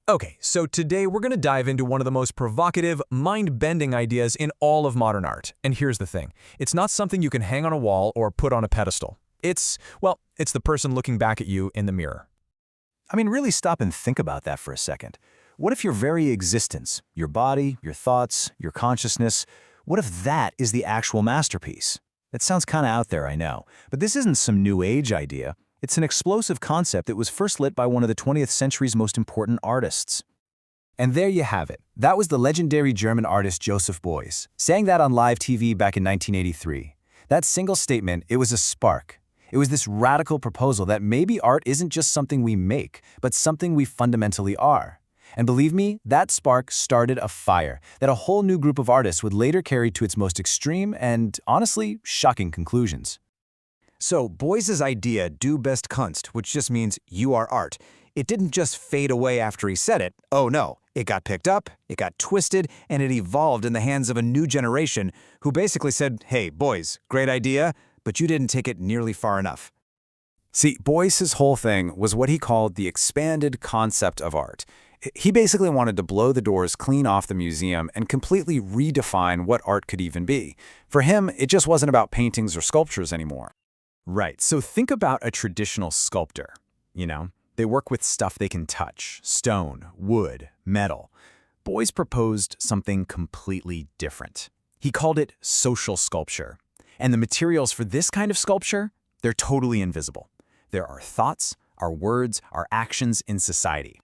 Okay, so today we're going to dive into one of the most provocative, mind-bending ideas in all of modern art. And here's the thing. It's not something you can hang on a wall or put on a pedestal. It's the person looking back at you in the mirror. I mean, really stop and think about that for a second. What if your very existence, your body, your thoughts, your consciousness, what if that is the actual masterpiece? That sounds kind of out there, I know, but this isn't some new age idea. It's an explosive concept that was first lit by one of the 20th century's most important artists. And there you have it. That was the legendary German artist Joseph Beuys, saying that on live TV back in 1983. That single statement, it was a spark. It was this radical proposal that maybe art isn't just something we make, but something we fundamentally are. And believe me, that spark started a fire that a whole new group of artists would later carry to its most extreme and, honestly, shocking conclusions. So, Beuys's idea, "Du bist Kunst," which just means "you are art," it didn't just fade away after he said it. Oh no, it got picked up, it got twisted, and it evolved in the hands of a new generation who basically said, "Hey, Beuys, great idea, but you didn't take it nearly far enough." See, Beuys's whole thing was what he called the expanded concept of art. He basically wanted to blow the doors clean off the museum and completely redefine what art could even be. For him, it just wasn't about paintings or sculptures anymore. Right, so think about a traditional sculptor. They work with stuff they can touch, stone, wood, metal. Beuys proposed something completely different. He called it social sculpture. And the materials for this kind of sculpture, they're totally invisible. There are thoughts, our words, our actions in society.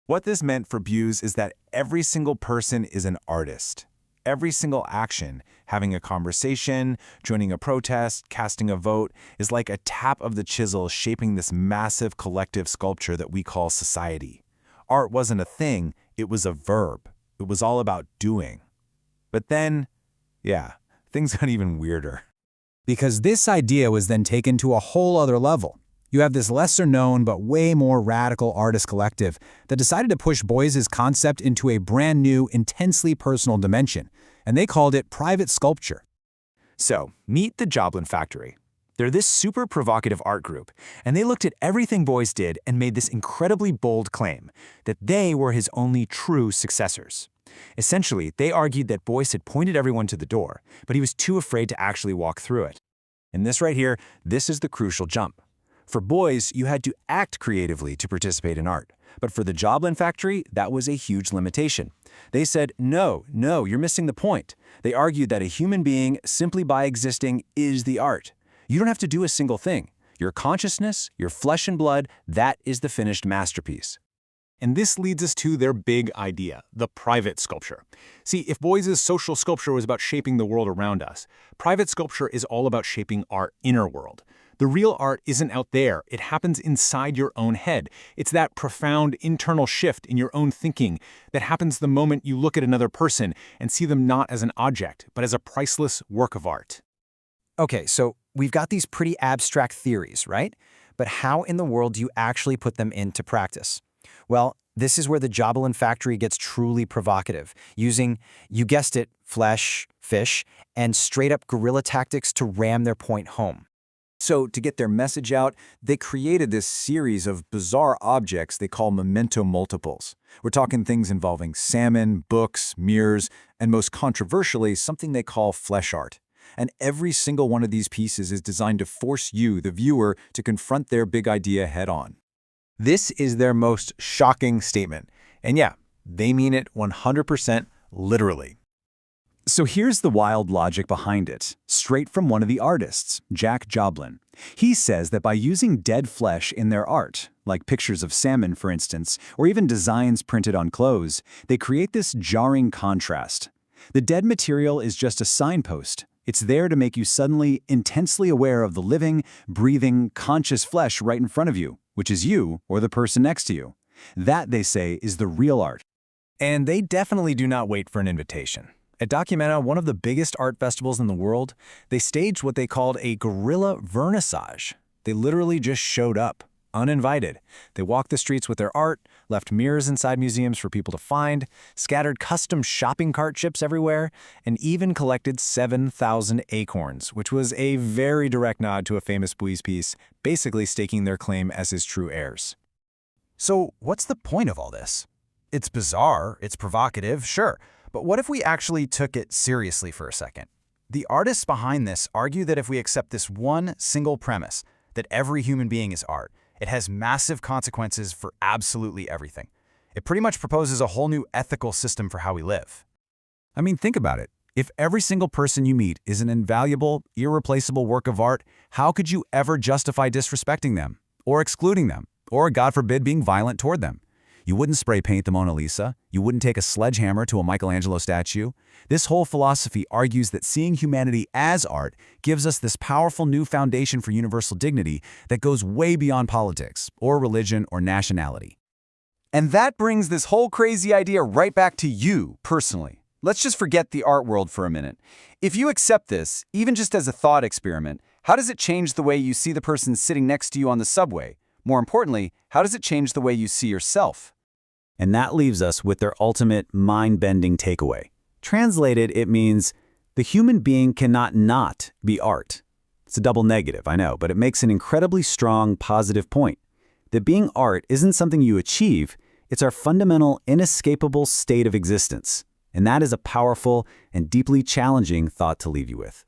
What this meant for Beuys is that every single person is an artist. Every single action, having a conversation, joining a protest, casting a vote, is like a tap of the chisel shaping this massive collective sculpture that we call society. Art wasn't a thing, it was a verb. It was all about doing. But then, things got even weirder. Because this idea was then taken to a whole other level. You have this lesser-known but way more radical artist collective that decided to push Beuys's concept into a brand new, intensely personal dimension, and they called it private sculpture. So, meet the Joplin Factory. They're this super provocative art group, and they looked at everything Beuys did and made this incredibly bold claim that they were his only true successors. Essentially, they argued that Beuys had pointed everyone to the door, but he was too afraid to actually walk through it. And this right here, this is the crucial jump. For Beuys, you had to act creatively to participate in art. But for the Joplin Factory, that was a huge limitation. They said, no, you're missing the point. They argued that a human being, simply by existing, is the art. You don't have to do a single thing. Your consciousness, your flesh and blood, that is the finished masterpiece. And this leads us to their big idea, the private sculpture. See, if Beuys's social sculpture was about shaping the world around us, private sculpture is all about shaping our inner world. The real art isn't out there, it happens inside your own head. It's that profound internal shift in your own thinking that happens the moment you look at another person and see them not as an object, but as a priceless work of art. Okay, so we've got these pretty abstract theories, right? But how in the world do you actually put them into practice? Well, this is where the Joplin Factory gets truly provocative, using, you guessed it, flesh, fish, and straight-up guerrilla tactics to ram their point home. So, to get their message out, they created this series of bizarre objects they call memento multiples. We're talking things involving salmon, books, mirrors, and most controversially, something they call flesh art. And every single one of these pieces is designed to force you, the viewer, to confront their big idea head-on. This is their most shocking statement. And yeah, they mean it 100% literally. So here's the wild logic behind it, straight from one of the artists, Jack Joplin. He says that by using dead flesh in their art, like pictures of salmon for instance, or even designs printed on clothes, they create this jarring contrast. The dead material is just a signpost. It's there to make you suddenly intensely aware of the living, breathing, conscious flesh right in front of you, which is you or the person next to you. That, they say, is the real art. And they definitely do not wait for an invitation. At Documenta, one of the biggest art festivals in the world, they staged what they called a guerrilla vernissage. They literally just showed up, uninvited. They walked the streets with their art, left mirrors inside museums for people to find, scattered custom shopping cart chips everywhere, and even collected 7,000 acorns, which was a very direct nod to a famous Beuys piece, basically staking their claim as his true heirs. So what's the point of all this? It's bizarre, it's provocative, sure, but what if we actually took it seriously for a second? The artists behind this argue that if we accept this one single premise, that every human being is art, it has massive consequences for absolutely everything. It pretty much proposes a whole new ethical system for how we live. I mean, think about it. If every single person you meet is an invaluable, irreplaceable work of art, how could you ever justify disrespecting them, or excluding them, or, God forbid, being violent toward them? You wouldn't spray paint the Mona Lisa. You wouldn't take a sledgehammer to a Michelangelo statue. This whole philosophy argues that seeing humanity as art gives us this powerful new foundation for universal dignity that goes way beyond politics, or religion, or nationality. And that brings this whole crazy idea right back to you, personally. Let's just forget the art world for a minute. If you accept this, even just as a thought experiment, how does it change the way you see the person sitting next to you on the subway? More importantly, how does it change the way you see yourself? And that leaves us with their ultimate mind-bending takeaway. Translated, it means the human being cannot not be art. It's a double negative, I know, but it makes an incredibly strong, positive point. That being art isn't something you achieve, it's our fundamental, inescapable state of existence. And that is a powerful and deeply challenging thought to leave you with.